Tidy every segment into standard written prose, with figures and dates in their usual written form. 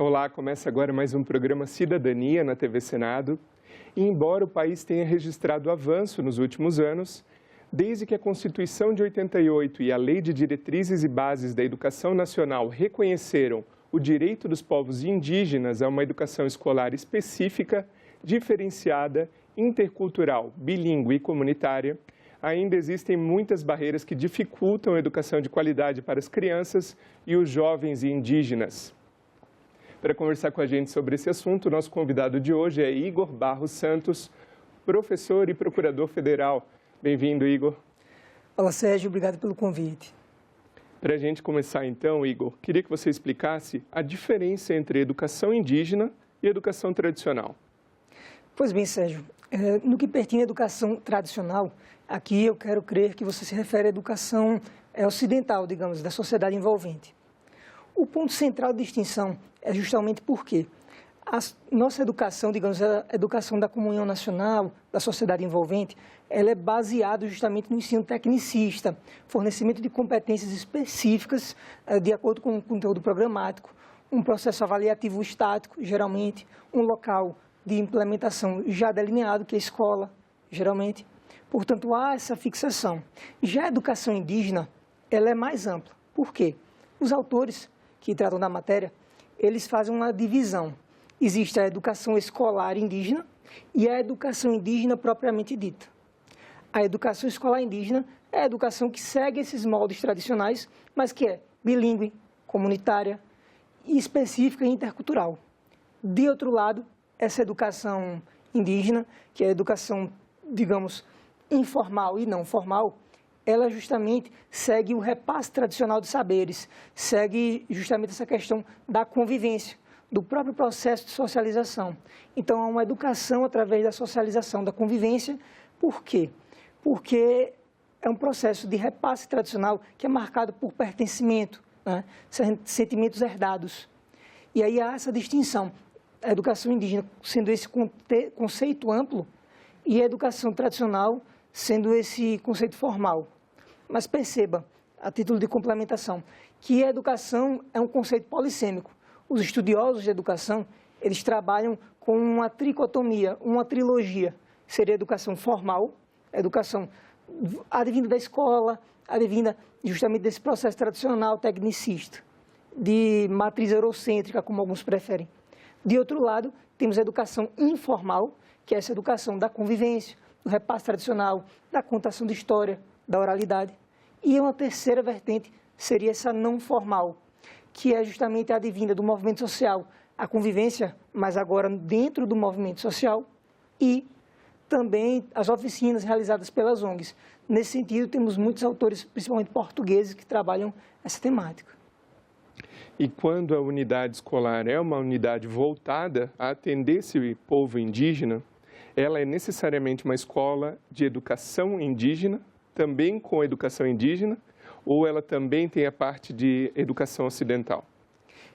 Olá, começa agora mais um programa Cidadania na TV Senado. E embora o país tenha registrado avanço nos últimos anos, desde que a Constituição de 88 e a Lei de Diretrizes e Bases da Educação Nacional reconheceram o direito dos povos indígenas a uma educação escolar específica, diferenciada, intercultural, bilíngue e comunitária, ainda existem muitas barreiras que dificultam a educação de qualidade para as crianças e os jovens indígenas. Para conversar com a gente sobre esse assunto, nosso convidado de hoje é Igor Barros Santos, professor e procurador federal. Bem-vindo, Igor. Olá, Sérgio. Obrigado pelo convite. Para a gente começar então, Igor, queria que você explicasse a diferença entre educação indígena e educação tradicional. Pois bem, Sérgio, no que pertence à educação tradicional, aqui eu quero crer que você se refere à educação ocidental, digamos, da sociedade envolvente. O ponto central de distinção é justamente porque a nossa educação, digamos, a educação da comunhão nacional, da sociedade envolvente, ela é baseada justamente no ensino tecnicista, fornecimento de competências específicas de acordo com o conteúdo programático, um processo avaliativo estático, geralmente, um local de implementação já delineado, que é a escola, geralmente. Portanto, há essa fixação. Já a educação indígena, ela é mais ampla. Por quê? Os autores que tratam da matéria, eles fazem uma divisão. Existe a educação escolar indígena e a educação indígena propriamente dita. A educação escolar indígena é a educação que segue esses moldes tradicionais, mas que é bilíngue, comunitária, específica e intercultural. De outro lado, essa educação indígena, que é a educação, digamos, informal e não formal, ela justamente segue o repasse tradicional de saberes, segue justamente essa questão da convivência, do próprio processo de socialização. Então, há uma educação através da socialização, da convivência. Por quê? Porque é um processo de repasse tradicional que é marcado por pertencimento, né? Sentimentos herdados. E aí há essa distinção, a educação indígena sendo esse conceito amplo e a educação tradicional sendo esse conceito formal. Mas perceba, a título de complementação, que a educação é um conceito polissêmico. Os estudiosos de educação, eles trabalham com uma tricotomia, uma trilogia. Seria a educação formal, a educação advinda da escola, advinda justamente desse processo tradicional tecnicista, de matriz eurocêntrica, como alguns preferem. De outro lado, temos a educação informal, que é essa educação da convivência, do repasse tradicional, da contação de história, da oralidade. E uma terceira vertente seria essa não formal, que é justamente a advinda do movimento social, a convivência, mas agora dentro do movimento social, e também as oficinas realizadas pelas ONGs. Nesse sentido, temos muitos autores, principalmente portugueses, que trabalham essa temática. E quando a unidade escolar é uma unidade voltada a atender esse povo indígena, ela é necessariamente uma escola de educação indígena, também com educação indígena, ou ela também tem a parte de educação ocidental?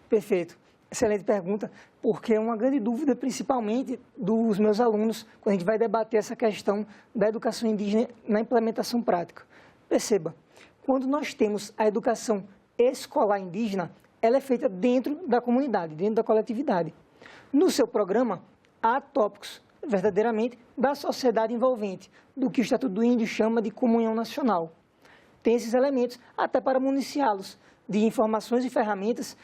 Perfeito. Excelente pergunta, porque é uma grande dúvida, principalmente dos meus alunos, quando a gente vai debater essa questão da educação indígena na implementação prática. Perceba, quando nós temos a educação escolar indígena, ela é feita dentro da comunidade, dentro da coletividade. No seu programa, há tópicos verdadeiramente da sociedade envolvente, do que o Estatuto do Índio chama de comunhão nacional. Tem esses elementos até para municiá-los de informações e ferramentas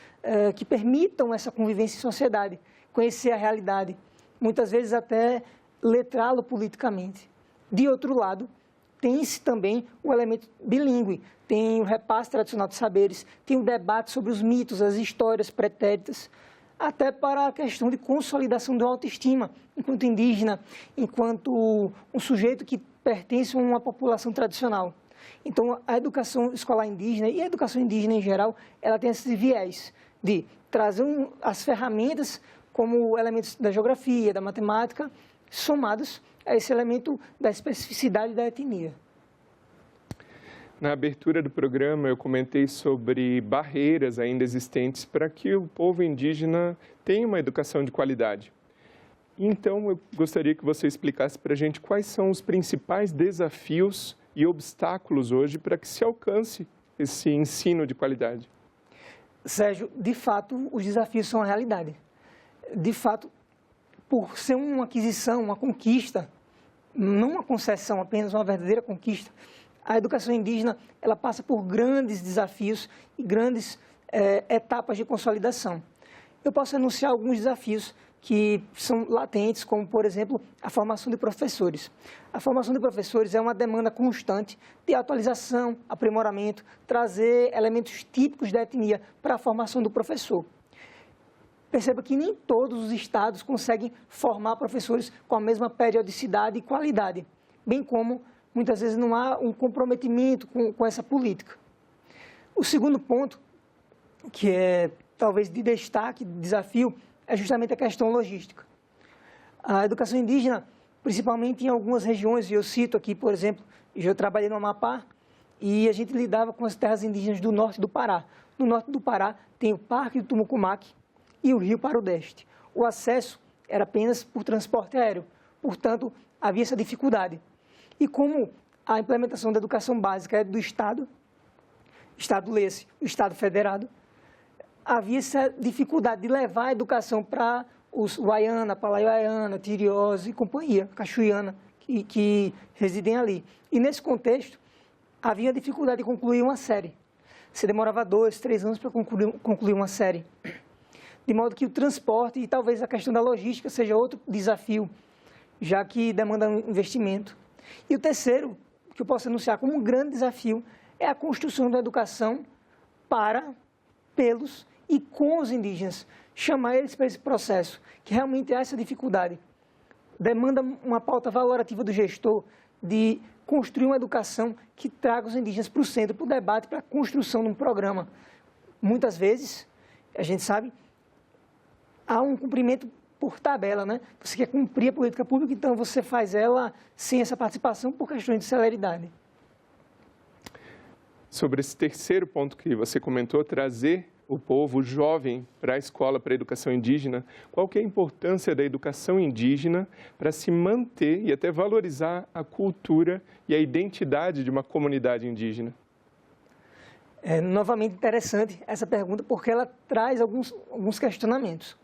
que permitam essa convivência em sociedade, conhecer a realidade, muitas vezes até letrá-lo politicamente. De outro lado, tem-se também o elemento bilíngue, tem o repasse tradicional de saberes, tem o debate sobre os mitos, as histórias pretéritas, até para a questão de consolidação da autoestima, enquanto indígena, enquanto um sujeito que pertence a uma população tradicional. Então, a educação escolar indígena e a educação indígena em geral, ela tem esse viés de trazer as ferramentas como elementos da geografia, da matemática, somados a esse elemento da especificidade da etnia. Na abertura do programa, eu comentei sobre barreiras ainda existentes para que o povo indígena tenha uma educação de qualidade. Então, eu gostaria que você explicasse para a gente quais são os principais desafios e obstáculos hoje para que se alcance esse ensino de qualidade. Sérgio, de fato, os desafios são a realidade. De fato, por ser uma aquisição, uma conquista, não uma concessão, apenas uma verdadeira conquista, a educação indígena ela passa por grandes desafios e grandes etapas de consolidação. Eu posso anunciar alguns desafios que são latentes, como, por exemplo, a formação de professores. A formação de professores é uma demanda constante de atualização, aprimoramento, trazer elementos típicos da etnia para a formação do professor. Perceba que nem todos os estados conseguem formar professores com a mesma periodicidade e qualidade, bem como, muitas vezes, não há um comprometimento com essa política. O segundo ponto, que é talvez de destaque, de desafio, é justamente a questão logística. A educação indígena, principalmente em algumas regiões, e eu cito aqui, por exemplo, eu trabalhei no Amapá, e a gente lidava com as terras indígenas do norte do Pará. No norte do Pará tem o Parque do Tumucumaque e o Rio Parudeste. O acesso era apenas por transporte aéreo, portanto, havia essa dificuldade. E como a implementação da educação básica é do Estado, Estado-lesse, o Estado federado, havia essa dificuldade de levar a educação para os Waiana, Palaiana, Tiriose e companhia, Cachuiana, que residem ali. E nesse contexto, havia dificuldade de concluir uma série. Você demorava 2, 3 anos para concluir uma série. De modo que o transporte e talvez a questão da logística seja outro desafio, já que demanda um investimento. E o terceiro, que eu posso anunciar como um grande desafio, é a construção da educação para, pelos e com os indígenas, chamar eles para esse processo, que realmente há essa dificuldade. Demanda uma pauta valorativa do gestor de construir uma educação que traga os indígenas para o centro, para o debate, para a construção de um programa. Muitas vezes, a gente sabe, há um cumprimento por tabela, né? Você quer cumprir a política pública, então você faz ela sem essa participação por questões de celeridade. Sobre esse terceiro ponto que você comentou, trazer o povo, o jovem, para a escola, para a educação indígena, qual que é a importância da educação indígena para se manter e até valorizar a cultura e a identidade de uma comunidade indígena? É novamente interessante essa pergunta, porque ela traz alguns questionamentos.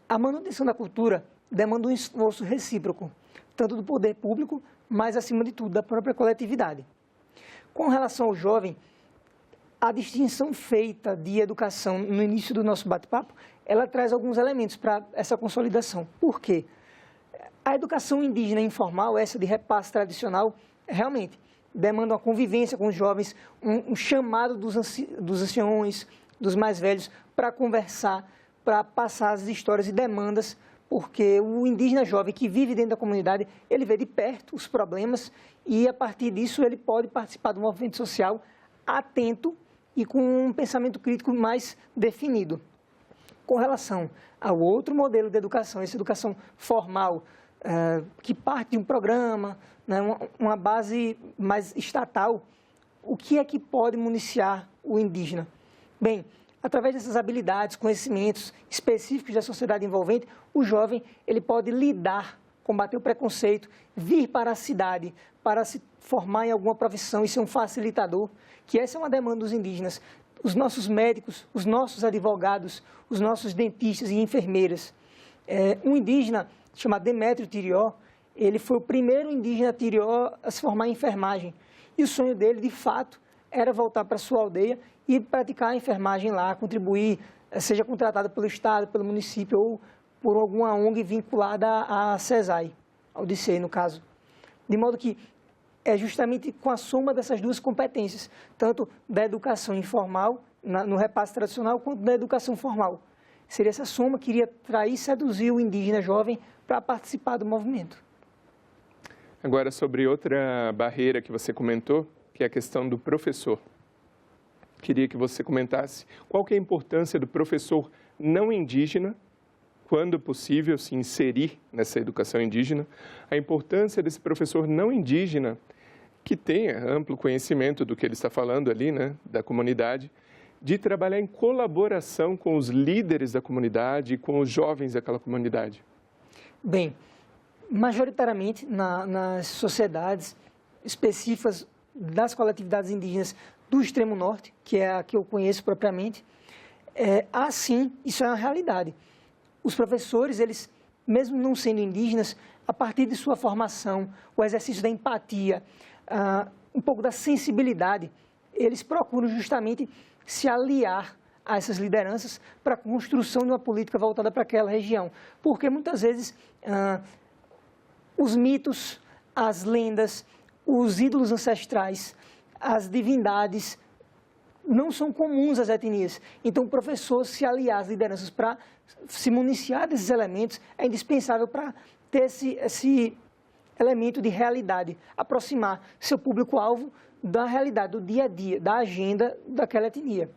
A manutenção da cultura demanda um esforço recíproco, tanto do poder público, mas, acima de tudo, da própria coletividade. Com relação ao jovem, a distinção feita de educação no início do nosso bate-papo, ela traz alguns elementos para essa consolidação. Por quê? A educação indígena informal, essa de repasse tradicional, realmente demanda uma convivência com os jovens, um chamado dos anciões, dos mais velhos, para conversar, para passar as histórias e demandas, porque o indígena jovem que vive dentro da comunidade, ele vê de perto os problemas e, a partir disso, ele pode participar do movimento social atento e com um pensamento crítico mais definido. Com relação ao outro modelo de educação, essa educação formal, que parte de um programa, né, uma base mais estatal, o que é que pode municiar o indígena? Bem, através dessas habilidades, conhecimentos específicos da sociedade envolvente, o jovem ele pode lidar, combater o preconceito, vir para a cidade, para se formar em alguma profissão e ser um facilitador, que essa é uma demanda dos indígenas. Os nossos médicos, os nossos advogados, os nossos dentistas e enfermeiras. Um indígena chamado Demétrio Tirió, ele foi o primeiro indígena Tirió a se formar em enfermagem. E o sonho dele, de fato, era voltar para a sua aldeia e praticar a enfermagem lá, contribuir, seja contratado pelo Estado, pelo município ou por alguma ONG vinculada à CESAI, ao DICEI, no caso. De modo que é justamente com a soma dessas duas competências, tanto da educação informal, no repasse tradicional, quanto da educação formal. Seria essa soma que iria atrair e seduzir o indígena jovem para participar do movimento. Agora, sobre outra barreira que você comentou, que é a questão do professor. Queria que você comentasse qual que é a importância do professor não indígena, quando possível, se inserir nessa educação indígena, a importância desse professor não indígena que tenha amplo conhecimento do que ele está falando ali, né, da comunidade, de trabalhar em colaboração com os líderes da comunidade e com os jovens daquela comunidade. Bem, majoritariamente nas sociedades específicas das coletividades indígenas do extremo norte, que é a que eu conheço propriamente, Assim, isso é uma realidade. Os professores, eles, mesmo não sendo indígenas, a partir de sua formação, o exercício da empatia, um pouco da sensibilidade, eles procuram justamente se aliar a essas lideranças para a construção de uma política voltada para aquela região. Porque muitas vezes os mitos, as lendas, os ídolos ancestrais, as divindades não são comuns às etnias. Então, o professor se aliar às lideranças para se municiar desses elementos é indispensável para ter esse elemento de realidade, aproximar seu público-alvo da realidade, do dia a dia, da agenda daquela etnia.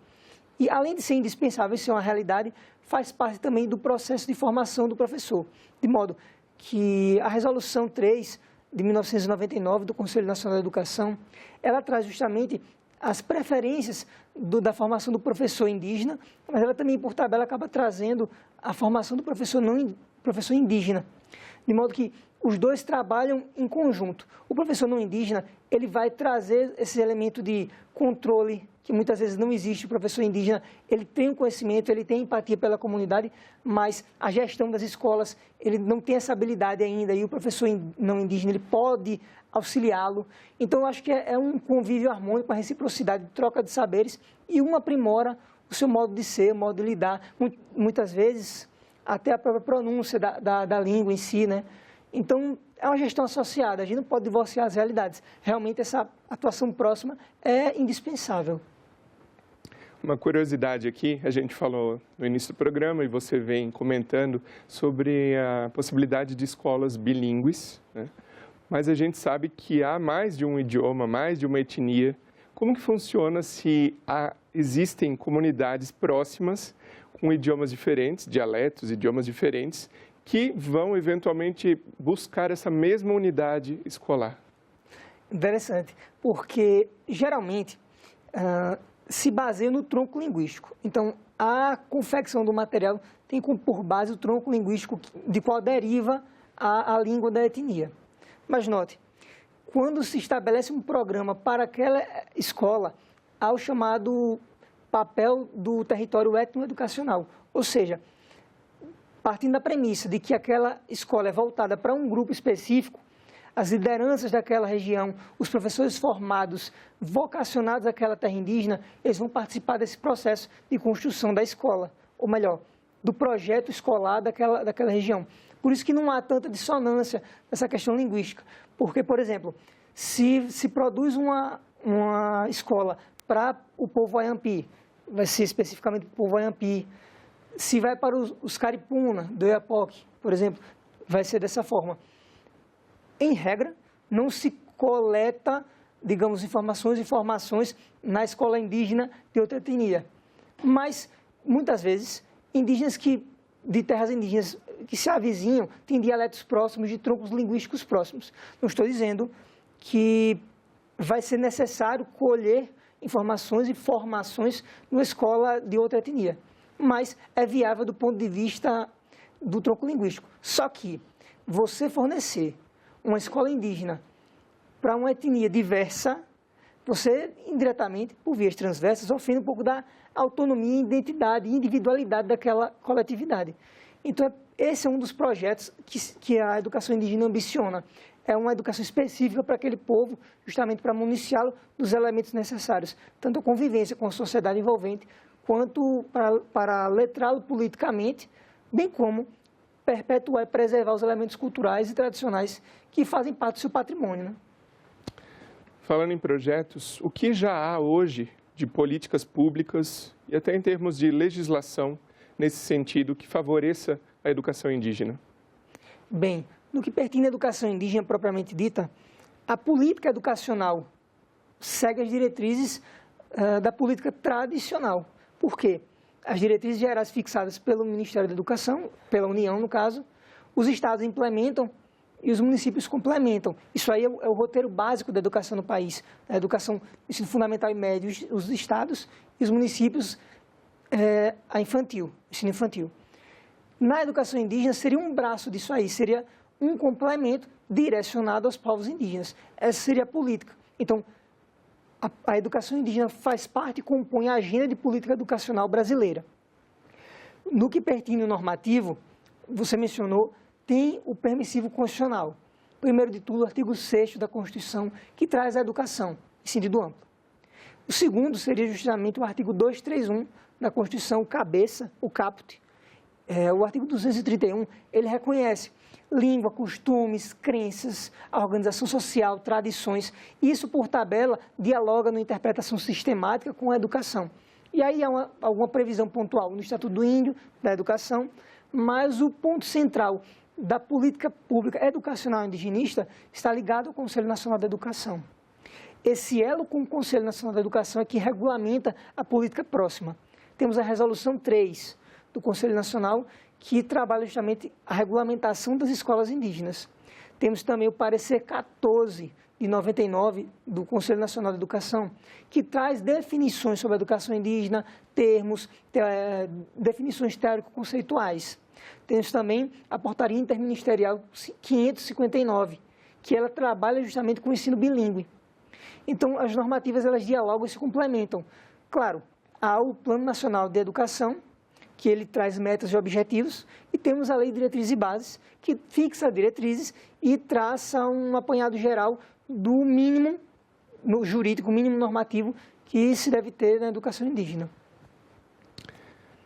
E, além de ser indispensável ser uma realidade, faz parte também do processo de formação do professor, de modo que a Resolução 3 de 1999 do Conselho Nacional de Educação, ela traz justamente as preferências da formação do professor indígena, mas ela também, por tabela, acaba trazendo a formação do professor indígena, de modo que os dois trabalham em conjunto. O professor não indígena, ele vai trazer esse elemento de controle, que muitas vezes não existe. O professor indígena, ele tem o conhecimento, ele tem empatia pela comunidade, mas a gestão das escolas, ele não tem essa habilidade ainda, e o professor não indígena, ele pode auxiliá-lo. Então, eu acho que é um convívio harmônico, uma reciprocidade, troca de saberes, e um aprimora o seu modo de ser, o modo de lidar. Muitas vezes, até a própria pronúncia da língua em si, né? Então, é uma gestão associada, a gente não pode divorciar as realidades. Realmente, essa atuação próxima é indispensável. Uma curiosidade aqui, a gente falou no início do programa e você vem comentando sobre a possibilidade de escolas bilíngues, né? Mas a gente sabe que há mais de um idioma, mais de uma etnia. Como que funciona se existem comunidades próximas com idiomas diferentes, dialetos, idiomas diferentes, que vão eventualmente buscar essa mesma unidade escolar? Interessante, porque geralmente se baseia no tronco linguístico. Então, a confecção do material tem por base o tronco linguístico de qual deriva a língua da etnia. Mas note, quando se estabelece um programa para aquela escola, há o chamado papel do território etnoeducacional, ou seja, partindo da premissa de que aquela escola é voltada para um grupo específico, as lideranças daquela região, os professores formados, vocacionados àquela terra indígena, eles vão participar desse processo de construção da escola, ou melhor, do projeto escolar daquela região. Por isso que não há tanta dissonância nessa questão linguística, porque, por exemplo, se produz uma escola para o povo Ayampi, vai ser especificamente para o povo Ayampi. Se vai para os Caripuna, do Oiapoque, por exemplo, vai ser dessa forma. Em regra, não se coleta, digamos, informações na escola indígena de outra etnia. Mas, muitas vezes, indígenas de terras indígenas que se avizinham têm dialetos próximos, de troncos linguísticos próximos. Não estou dizendo que vai ser necessário colher informações e formações numa escola de outra etnia, mas é viável do ponto de vista do tronco linguístico. Só que você fornecer uma escola indígena para uma etnia diversa, você, indiretamente, por vias transversas, ofende um pouco da autonomia, identidade e individualidade daquela coletividade. Então, esse é um dos projetos que a educação indígena ambiciona. É uma educação específica para aquele povo, justamente para municiá-lo dos elementos necessários, tanto a convivência com a sociedade envolvente, quanto para letrá-lo politicamente, bem como perpetuar e preservar os elementos culturais e tradicionais que fazem parte do seu patrimônio, né? Falando em projetos, o que já há hoje de políticas públicas e até em termos de legislação nesse sentido que favoreça a educação indígena? Bem, no que pertence à educação indígena propriamente dita, a política educacional segue as diretrizes da política tradicional. Por quê? As diretrizes gerais fixadas pelo Ministério da Educação, pela União, no caso, os estados implementam e os municípios complementam. Isso aí é o roteiro básico da educação no país. A educação, ensino fundamental e médio, os estados e os municípios, a ensino infantil. Na educação indígena, seria um braço disso aí, seria um complemento direcionado aos povos indígenas. Essa seria a política. Então, a educação indígena faz parte e compõe a agenda de política educacional brasileira. No que pertine ao normativo, você mencionou, tem o permissivo constitucional. Primeiro de tudo, o artigo 6º da Constituição, que traz a educação, em sentido amplo. O segundo seria justamente o artigo 231 da Constituição, cabeça, o caput. O artigo 231, ele reconhece língua, costumes, crenças, a organização social, tradições. Isso, por tabela, dialoga na interpretação sistemática com a educação. E aí há alguma previsão pontual no Estatuto do Índio, da educação, mas o ponto central da política pública educacional indigenista está ligado ao Conselho Nacional da Educação. Esse elo com o Conselho Nacional da Educação é que regulamenta a política próxima. Temos a Resolução 3 do Conselho Nacional, que trabalha justamente a regulamentação das escolas indígenas. Temos também o parecer 14 de 99 do Conselho Nacional da Educação, que traz definições sobre a educação indígena, termos, definições teórico-conceituais. Temos também a Portaria Interministerial 559, que ela trabalha justamente com o ensino bilíngue. Então, as normativas, elas dialogam e se complementam. Claro, há o Plano Nacional de Educação, que ele traz metas e objetivos, e temos a Lei de Diretrizes e Bases, que fixa diretrizes e traça um apanhado geral do mínimo no jurídico, mínimo normativo que se deve ter na educação indígena.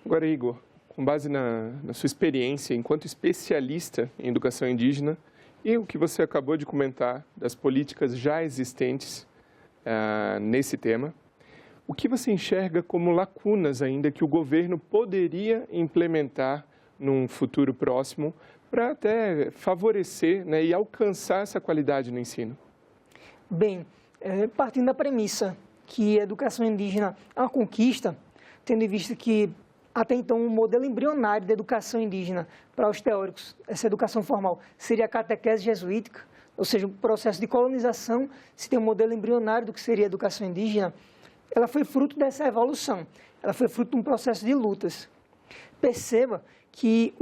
Agora, Igor, com base na sua experiência enquanto especialista em educação indígena e o que você acabou de comentar das políticas já existentes nesse tema, o que você enxerga como lacunas ainda que o governo poderia implementar num futuro próximo para até favorecer, né, e alcançar essa qualidade no ensino? Bem, partindo da premissa que a educação indígena é uma conquista, tendo em vista que até então, um modelo embrionário de educação indígena para os teóricos, essa educação formal, seria a catequese jesuítica, ou seja, um processo de colonização, se tem um modelo embrionário do que seria a educação indígena, ela foi fruto dessa evolução, ela foi fruto de um processo de lutas. Perceba que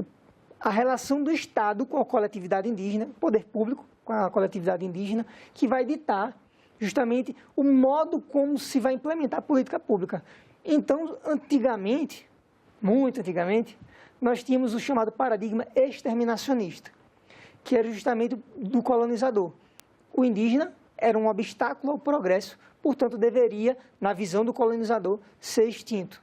a relação do Estado com a coletividade indígena, poder público com a coletividade indígena, que vai ditar justamente o modo como se vai implementar a política pública. Então, antigamente, muito antigamente, nós tínhamos o chamado paradigma exterminacionista, que era justamente do colonizador. O indígena era um obstáculo ao progresso, portanto, deveria, na visão do colonizador, ser extinto.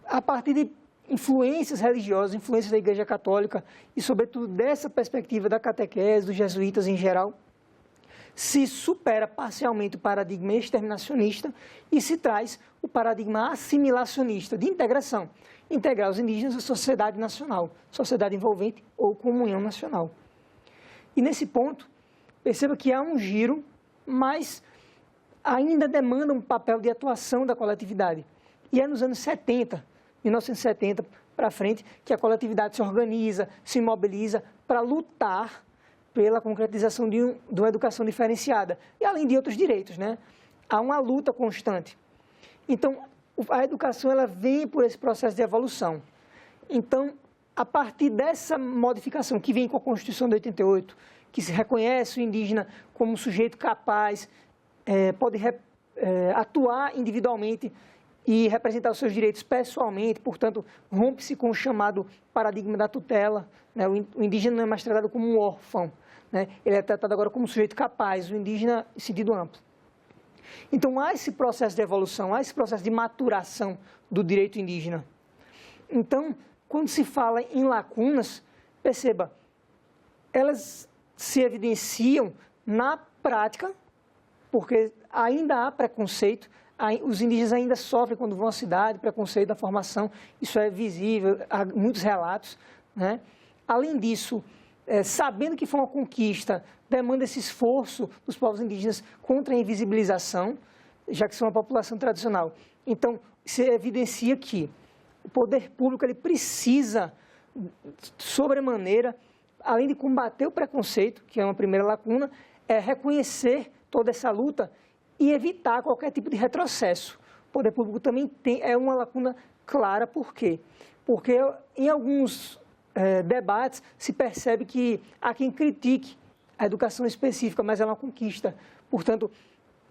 A partir de influências religiosas, influências da Igreja Católica e, sobretudo, dessa perspectiva da catequese, dos jesuítas em geral, se supera parcialmente o paradigma exterminacionista e se traz o paradigma assimilacionista, de integração. Integrar os indígenas à sociedade nacional, sociedade envolvente ou comunhão nacional. E nesse ponto, perceba que há um giro, mas ainda demanda um papel de atuação da coletividade. E é nos anos 70, 1970 para frente, que a coletividade se organiza, se mobiliza para lutar pela concretização de uma educação diferenciada, e além de outros direitos, né? Há uma luta constante. Então, a educação ela vem por esse processo de evolução. Então, a partir dessa modificação que vem com a Constituição de 88, que se reconhece o indígena como um sujeito capaz, pode atuar individualmente e representar os seus direitos pessoalmente, portanto, rompe-se com o chamado paradigma da tutela, né? O indígena não é mais tratado como um órfão, né? Ele é tratado agora como um sujeito capaz, o indígena em sentido amplo. Então, há esse processo de evolução, há esse processo de maturação do direito indígena. Então, quando se fala em lacunas, perceba, elas se evidenciam na prática, porque ainda há preconceito, os indígenas ainda sofrem quando vão à cidade, preconceito da formação, isso é visível, há muitos relatos, né? Além disso, sabendo que foi uma conquista, demanda esse esforço dos povos indígenas contra a invisibilização, já que são uma população tradicional. Então, se evidencia que o poder público ele precisa, sobremaneira, além de combater o preconceito, que é uma primeira lacuna, reconhecer toda essa luta e evitar qualquer tipo de retrocesso. O poder público também é uma lacuna clara, por quê? Porque em alguns debates se percebe que há quem critique a educação específica, mas ela é uma conquista. Portanto,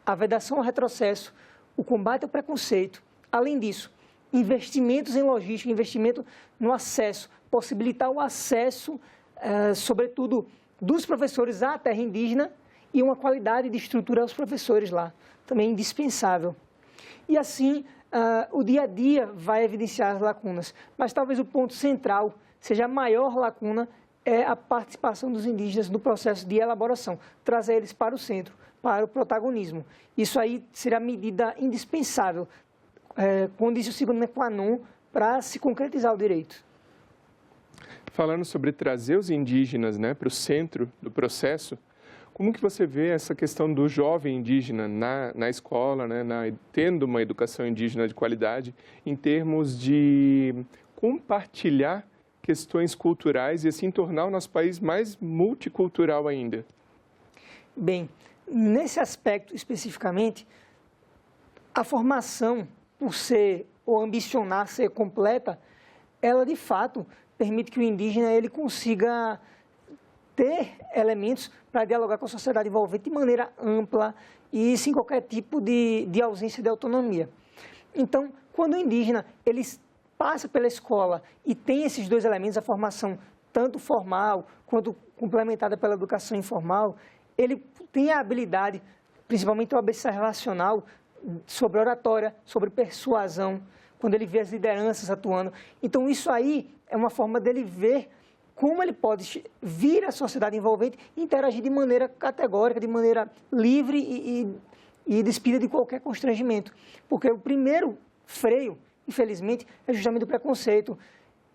a vedação ao retrocesso, o combate ao preconceito, além disso, investimentos em logística, investimento no acesso, possibilitar o acesso, sobretudo, dos professores à terra indígena e uma qualidade de estrutura aos professores lá, também indispensável. E assim, o dia a dia vai evidenciar as lacunas, mas talvez o ponto central, seja a maior lacuna, é a participação dos indígenas no processo de elaboração, trazer eles para o centro, para o protagonismo. Isso aí será medida indispensável, condício sine qua non, para se concretizar o direito. Falando sobre trazer os indígenas, né, para o centro do processo, como que você vê essa questão do jovem indígena na escola, né, tendo uma educação indígena de qualidade, em termos de compartilhar questões culturais e assim tornar o nosso país mais multicultural ainda? Bem, nesse aspecto especificamente, a formação, por ser ou ambicionar ser completa, ela de fato permite que o indígena ele consiga ter elementos para dialogar com a sociedade envolvente de maneira ampla e sem qualquer tipo de ausência de autonomia. Então, quando o indígena ele passa pela escola e tem esses dois elementos, a formação tanto formal quanto complementada pela educação informal, ele tem a habilidade, principalmente o ABC relacional, sobre oratória, sobre persuasão, quando ele vê as lideranças atuando. Então, isso aí é uma forma dele ver como ele pode vir à sociedade envolvente e interagir de maneira categórica, de maneira livre e despida de qualquer constrangimento. Porque o primeiro freio, infelizmente, é justamente o preconceito.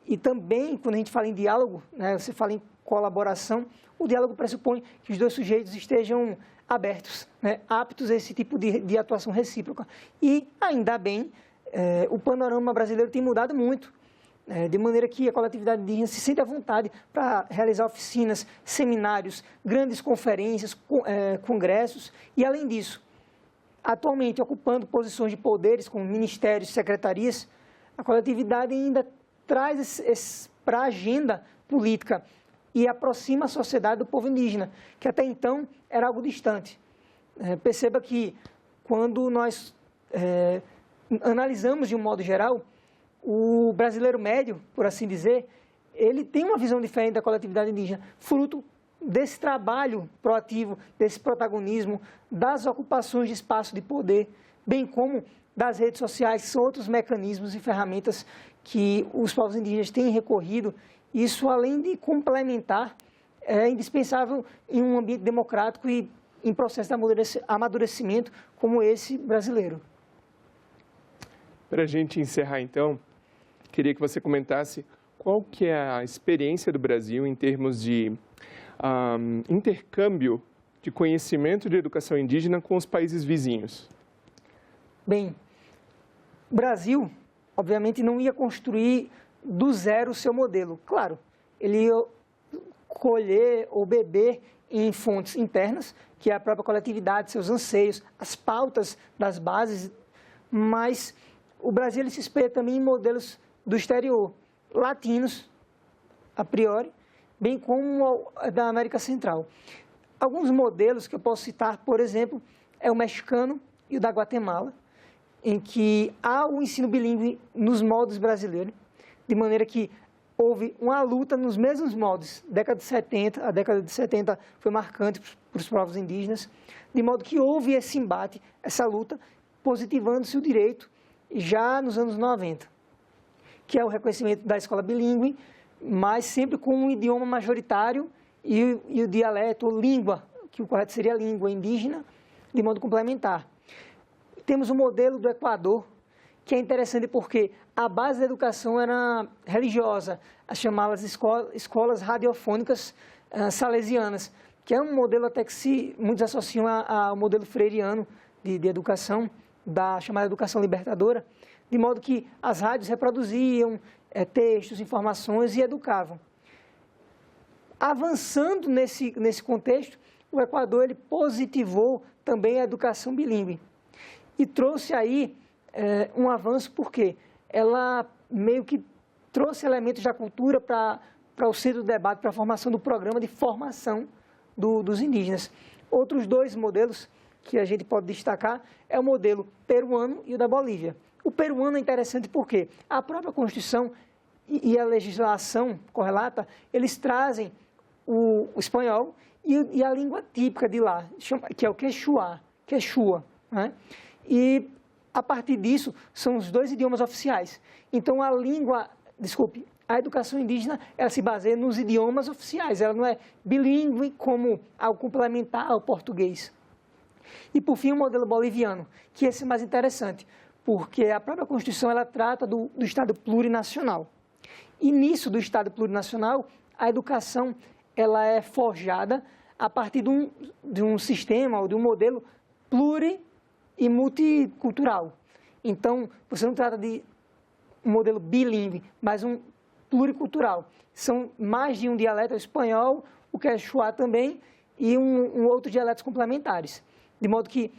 E também, quando a gente fala em diálogo, né, você fala em colaboração, o diálogo pressupõe que os dois sujeitos estejam abertos, né, aptos a esse tipo de atuação recíproca. E, ainda bem, o panorama brasileiro tem mudado muito, de maneira que a coletividade indígena se sente à vontade para realizar oficinas, seminários, grandes conferências, congressos, e, além disso, atualmente ocupando posições de poderes, como ministérios, secretarias, a coletividade ainda traz para a agenda política e aproxima a sociedade do povo indígena, que até então era algo distante. Perceba que, quando nós analisamos de um modo geral, o brasileiro médio, por assim dizer, ele tem uma visão diferente da coletividade indígena, fruto desse trabalho proativo, desse protagonismo, das ocupações de espaço de poder, bem como das redes sociais, que são outros mecanismos e ferramentas que os povos indígenas têm recorrido. Isso, além de complementar, é indispensável em um ambiente democrático e em processo de amadurecimento como esse brasileiro. Para a gente encerrar, então, queria que você comentasse qual que é a experiência do Brasil em termos de intercâmbio de conhecimento de educação indígena com os países vizinhos. Bem, o Brasil, obviamente, não ia construir do zero o seu modelo. Claro, ele ia colher ou beber em fontes internas, que é a própria coletividade, seus anseios, as pautas das bases, mas o Brasil ele se espelha também em modelos do exterior, latinos, a priori, bem como da América Central. Alguns modelos que eu posso citar, por exemplo, é o mexicano e o da Guatemala, em que há o ensino bilíngue nos moldes brasileiros, de maneira que houve uma luta nos mesmos moldes. A década de 70 foi marcante para os povos indígenas, de modo que houve esse embate, essa luta, positivando-se o direito já nos anos 90, que é o reconhecimento da escola bilíngue, mas sempre com um idioma majoritário e o dialeto, ou língua, que o correto seria a língua indígena, de modo complementar. Temos o modelo do Equador, que é interessante porque a base da educação era religiosa, as chamadas escolas radiofônicas salesianas, que é um modelo até que muitos associam ao modelo freiriano de educação, da chamada educação libertadora, de modo que as rádios reproduziam textos, informações e educavam. Avançando nesse contexto, o Equador ele positivou também a educação bilíngue e trouxe aí um avanço porque ela meio que trouxe elementos da cultura para o centro do debate, para a formação do programa de formação dos indígenas. Outros dois modelos que a gente pode destacar é o modelo peruano e o da Bolívia. O peruano é interessante porque a própria Constituição e a legislação correlata, eles trazem o espanhol e a língua típica de lá, que é o quechua, né? E a partir disso, são os 2 idiomas oficiais. Então, a educação indígena, ela se baseia nos idiomas oficiais, ela não é bilíngue como algo complementar ao português. E, por fim, o modelo boliviano, que esse é mais interessante, porque a própria Constituição, ela trata do Estado plurinacional. E nisso do Estado plurinacional, a educação, ela é forjada a partir de um sistema ou de um modelo pluri e multicultural. Então, você não trata de um modelo bilíngue, mas um pluricultural. São mais de um dialeto, o espanhol, o quechua também, e outro dialetos complementares. De modo que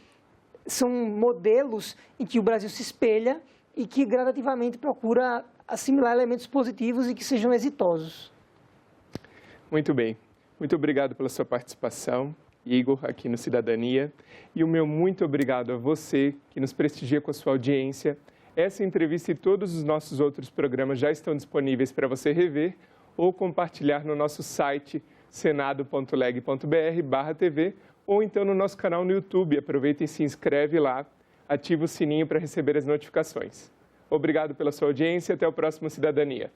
são modelos em que o Brasil se espelha e que gradativamente procura assimilar elementos positivos e que sejam exitosos. Muito bem. Muito obrigado pela sua participação, Igor, aqui no Cidadania. E o meu muito obrigado a você que nos prestigia com a sua audiência. Essa entrevista e todos os nossos outros programas já estão disponíveis para você rever ou compartilhar no nosso site senado.leg.br/tv ou então no nosso canal no YouTube. Aproveita e se inscreve lá, ativa o sininho para receber as notificações. Obrigado pela sua audiência e até o próximo Cidadania.